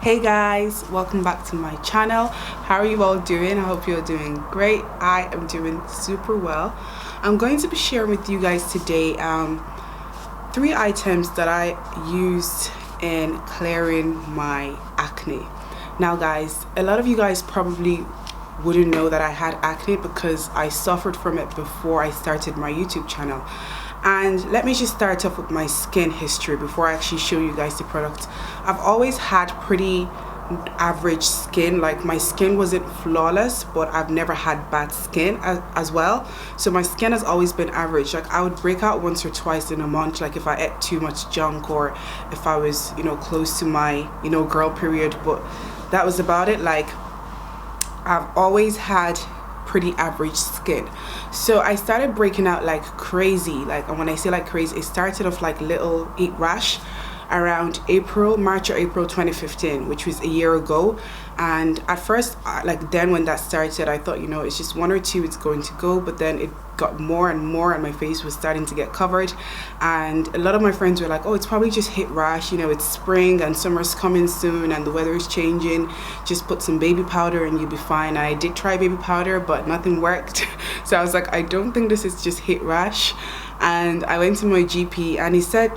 Hey guys, welcome back to my channel. How are you all doing? I hope you're doing great. I am doing super well. I'm going to be sharing with you guys today 3 items that I used in clearing my acne. Now guys, a lot of you guys probably wouldn't know that I had acne because I suffered from it before I started my YouTube channel. And let me just start off with my skin history before I actually show you guys the product. I've always had pretty average skin. Like, my skin wasn't flawless, but I've never had bad skin as well. So my skin has always been average. Like, I would break out once or twice in a month, like if I ate too much junk or if I was, close to my, girl period, but that was about it. Like, I've always had pretty average skin. So I started breaking out like crazy. Like, and when I say like crazy, it started off like little heat rash around March or April 2015, which was a year ago. And at first, like then when that started, I thought, it's just 1 or 2, it's going to go. But then it got more and more, and my face was starting to get covered. And a lot of my friends were like, oh, it's probably just heat rash, it's spring and summer's coming soon and the weather is changing, just put some baby powder and you'll be fine. And I did try baby powder, but nothing worked. So I was like, I don't think this is just heat rash. And I went to my GP, and he said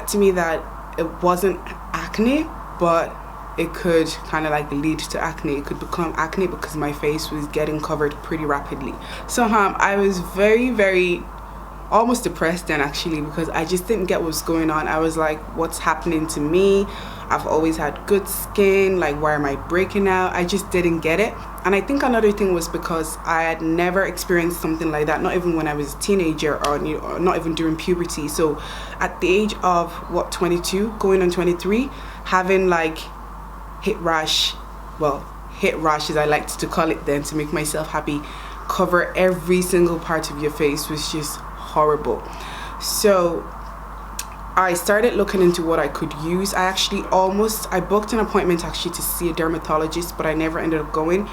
to me that it wasn't acne, but it could kind of like lead to acne. It could become acne because my face was getting covered pretty rapidly. So I was very almost depressed then, actually, because I just didn't get what was going on. I was like, what's happening to me? I've always had good skin. Like, why am I breaking out? I just didn't get it. And I think another thing was because I had never experienced something like that, not even when I was a teenager or not even during puberty. So at the age of 22 going on 23, having like heat rash as I liked to call it then, to make myself happy, cover every single part of your face was just horrible. So I started looking into what I could use. I booked an appointment actually to see a dermatologist, but I never ended up going.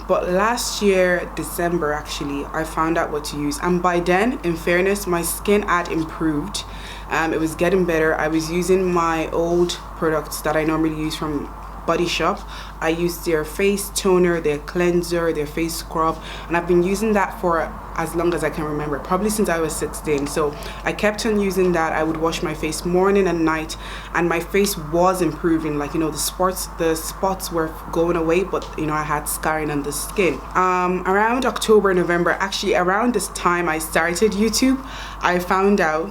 But last year, December, actually, I found out what to use. And by then, in fairness, my skin had improved. It was getting better. I was using my old products that I normally use from Body Shop. I used their face toner, their cleanser, their face scrub, and I've been using that for as long as I can remember, probably since I was 16. So I kept on using that. I would wash my face morning and night, and my face was improving. Like, the spots were going away, but I had scarring on the skin. Around October, November, actually around this time I started YouTube, I found out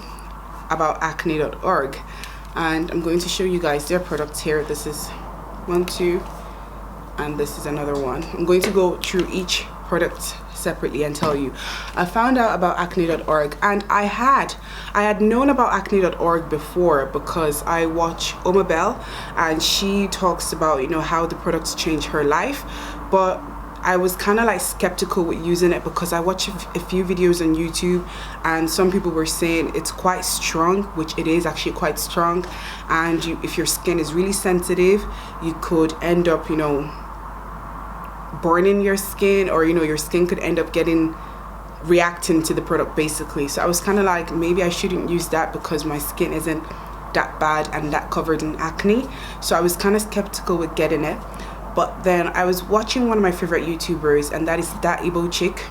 about ACNE.org, and I'm going to show you guys their products here. This is 1, 2, and this is another one. I'm going to go through each product separately and tell you. I found out about ACNE.org, and I had known about ACNE.org before because I watch Opal, and she talks about how the products change her life. But I was kind of like skeptical with using it because I watched a few videos on YouTube, and some people were saying it's quite strong, which it is actually quite strong. And if your skin is really sensitive, you could end up, burning your skin, or your skin could end up reacting to the product basically. So I was kind of like, maybe I shouldn't use that because my skin isn't that bad and that covered in acne. So I was kind of skeptical with getting it. But then I was watching one of my favorite YouTubers, and that is that Igbo chick,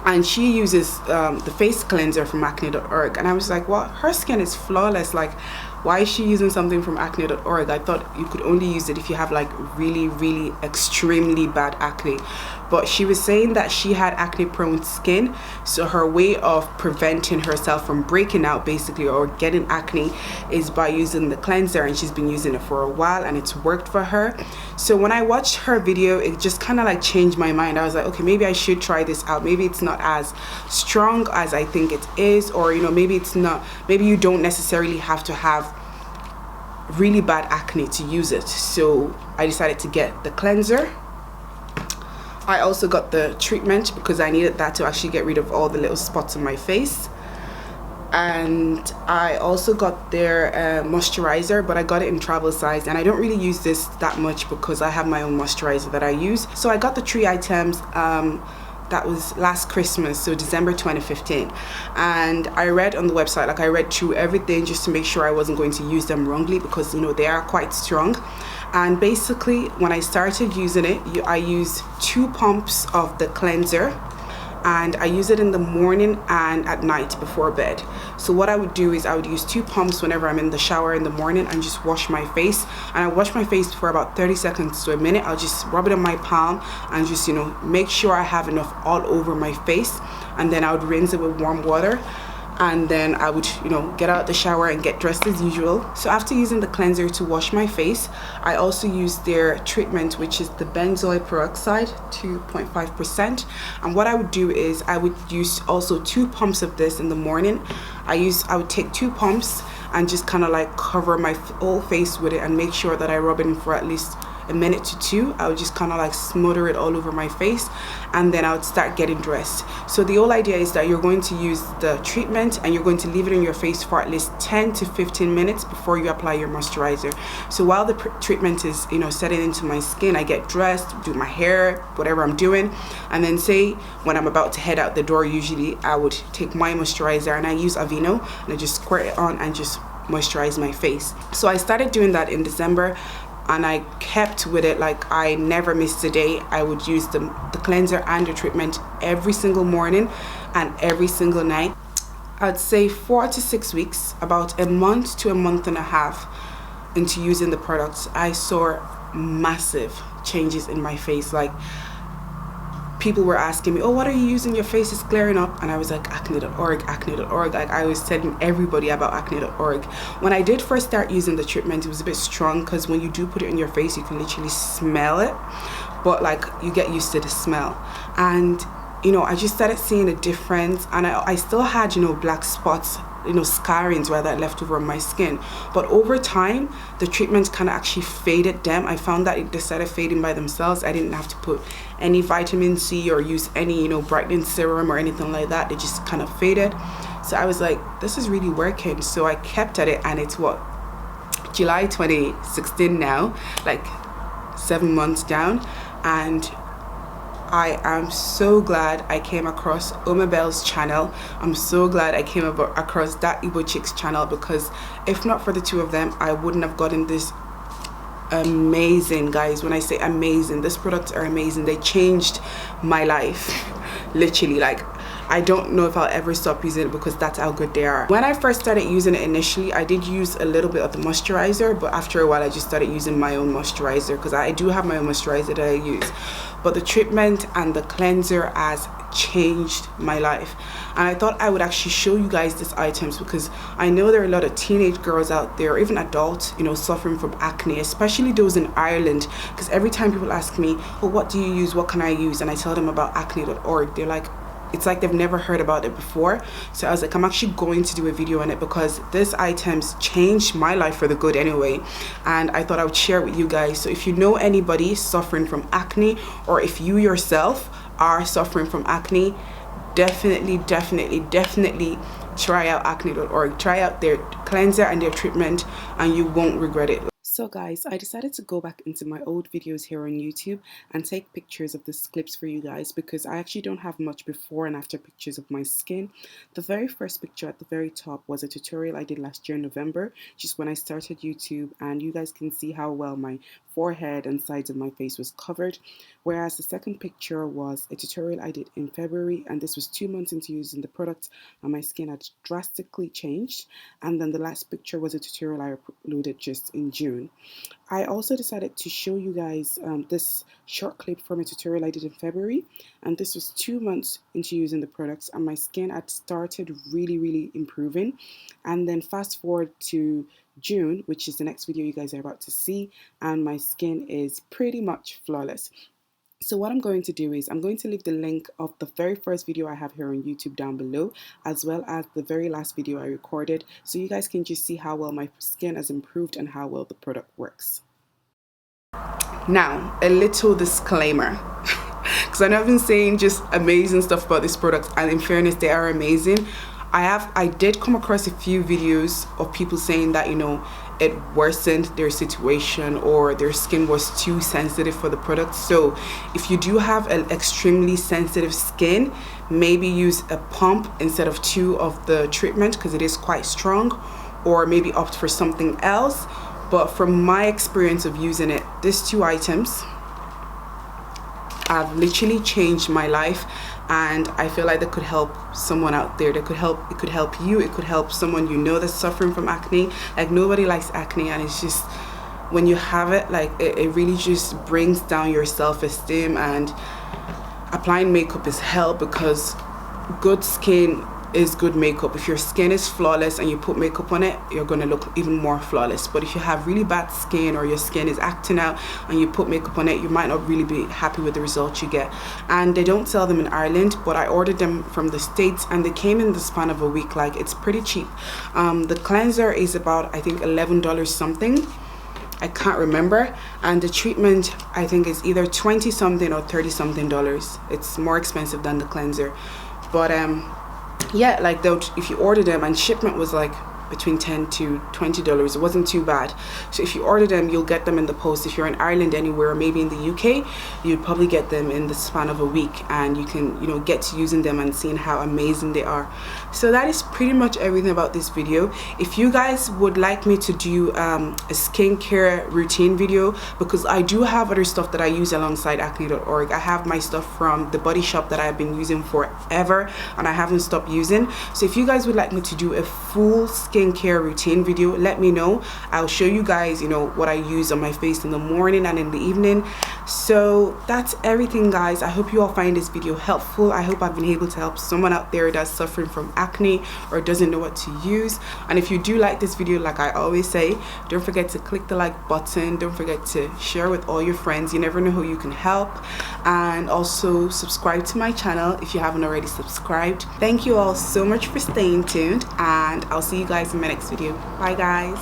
and she uses the face cleanser from ACNE.org, and I was like, well, her skin is flawless. Like, why is she using something from ACNE.org? I thought you could only use it if you have like really extremely bad acne. But she was saying that she had acne prone skin, so her way of preventing herself from breaking out basically, or getting acne, is by using the cleanser, and she's been using it for a while and it's worked for her. So when I watched her video, it just kind of like changed my mind. I was like, okay, maybe I should try this out. Maybe it's not as strong as I think it is, or maybe it's not, maybe you don't necessarily have to have really bad acne to use it. So I decided to get the cleanser. I also got the treatment because I needed that to actually get rid of all the little spots on my face. And I also got their moisturizer, but I got it in travel size, and I don't really use this that much because I have my own moisturizer that I use. So I got the 3 items. That was last Christmas, so December 2015, and I read on the website, like I read through everything just to make sure I wasn't going to use them wrongly, because they are quite strong. And basically when I started using it, I used 2 pumps of the cleanser, and I use it in the morning and at night before bed. So what I would do is I would use 2 pumps whenever I'm in the shower in the morning and just wash my face. And I wash my face for about 30 seconds to a minute. I'll just rub it on my palm and just, you know, make sure I have enough all over my face. And then I would rinse it with warm water. And then I would, you know, get out the shower and get dressed as usual. So after using the cleanser to wash my face, I also used their treatment, which is the benzoyl peroxide 2.5%. And what I would do is I would use also 2 pumps of this in the morning. I would take 2 pumps and just kind of like cover my whole face with it and make sure that I rub it in for at least a minute to 2. I would just kind of like smother it all over my face, and then I would start getting dressed. So the whole idea is that you're going to use the treatment and you're going to leave it in your face for at least 10 to 15 minutes before you apply your moisturizer. So while the treatment is, you know, setting into my skin, I get dressed, do my hair, whatever I'm doing, and then say when I'm about to head out the door, usually I would take my moisturizer, and I use Aveeno, and I just squirt it on and just moisturize my face. So I started doing that in December, and I kept with it. Like, I never missed a day. I would use the cleanser and the treatment every single morning and every single night. I'd say 4 to 6 weeks, about a month to a month and a half into using the products, I saw massive changes in my face. Like, people were asking me, oh, what are you using? Your face is glaring up. And I was like, acne.org, acne.org. Like, I was telling everybody about acne.org. When I did first start using the treatment, it was a bit strong because when you do put it in your face, you can literally smell it. But like, you get used to the smell. And, you know, I just started seeing a difference. And I still had, you know, black spots, you know, scarrings where that left over on my skin. But over time, the treatment kind of actually faded them. I found that they started fading by themselves. I didn't have to put any vitamin C or use any, you know, brightening serum or anything like that. They just kind of faded. So I was like, this is really working. So I kept at it, and it's what, July 2016 now, like 7 months down. And I am so glad I came across Omabel's channel. I'm so glad I came across that Igbo Chick's channel, because if not for the 2 of them, I wouldn't have gotten this amazing, guys. When I say amazing, these products are amazing. They changed my life. Literally, like, I don't know if I'll ever stop using it because that's how good they are. When I first started using it initially, I did use a little bit of the moisturizer, but after a while I just started using my own moisturizer, because I do have my own moisturizer that I use. But the treatment and the cleanser has changed my life. And I thought I would actually show you guys these items, because I know there are a lot of teenage girls out there, or even adults, you know, suffering from acne, especially those in Ireland. Because every time people ask me, oh, what do you use? What can I use? And I tell them about acne.org. They're like, it's like they've never heard about it before. So I was like, I'm actually going to do a video on it, because these items changed my life for the good anyway. And I thought I would share it with you guys. So if you know anybody suffering from acne, or if you yourself are suffering from acne, definitely try out acne.org. Try out their cleanser and their treatment, and you won't regret it. So guys, I decided to go back into my old videos here on YouTube and take pictures of these clips for you guys, because I actually don't have much before and after pictures of my skin. The very first picture at the very top was a tutorial I did last year in November, just when I started YouTube, and you guys can see how well my forehead and sides of my face was covered. Whereas the second picture was a tutorial I did in February, and this was 2 months into using the product, and my skin had drastically changed. And then the last picture was a tutorial I uploaded just in June. I also decided to show you guys this short clip from a tutorial I did in February, and this was 2 months into using the products, and my skin had started really improving. And then fast forward to June, which is the next video you guys are about to see, and my skin is pretty much flawless. So what I'm going to do is I'm going to leave the link of the very first video I have here on YouTube down below, as well as the very last video I recorded, so you guys can just see how well my skin has improved and how well the product works. Now, a little disclaimer, because I know I've been saying just amazing stuff about this product, and in fairness, they are amazing. I did come across a few videos of people saying that, you know, it worsened their situation, or their skin was too sensitive for the product. So if you do have an extremely sensitive skin, maybe use a pump instead of 2 of the treatment, because it is quite strong, or maybe opt for something else. but from my experience of using it, these 2 items have literally changed my life, and I feel like they could help someone out there. It could help you, it could help someone you know that's suffering from acne. Like, nobody likes acne, and it's just, when you have it, like it really just brings down your self-esteem. And applying makeup is hell, because good skin is good makeup. If your skin is flawless and you put makeup on it, you're gonna look even more flawless. But if you have really bad skin, or your skin is acting out and you put makeup on it, you might not really be happy with the results you get. And they don't sell them in Ireland, but I ordered them from the States, and they came in the span of a week. Like, it's pretty cheap. The cleanser is about, I think, $11 something, I can't remember, and the treatment, I think, is either 20 something or 30 something dollars. It's more expensive than the cleanser. But yeah, like, if you order them, and shipment was like between $10 to $20, it wasn't too bad. So if you order them, you'll get them in the post. If you're in Ireland anywhere, or maybe in the UK, you'd probably get them in the span of a week, and you can, you know, get to using them and seeing how amazing they are. So that is pretty much everything about this video. If you guys would like me to do a skincare routine video, because I do have other stuff that I use alongside acne.org. I have my stuff from the Body Shop that I've been using forever, and I haven't stopped using. So if you guys would like me to do a full skincare routine video, let me know. I'll show you guys, you know, what I use on my face in the morning and in the evening. So that's everything, guys. I hope you all find this video helpful. I hope I've been able to help someone out there that's suffering from acne or doesn't know what to use. And if you do like this video, like I always say, don't forget to click the like button. Don't forget to share with all your friends. You never know who you can help. And also subscribe to my channel if you haven't already subscribed. Thank you all so much for staying tuned, and I'll see you guys in my next video. Bye, guys.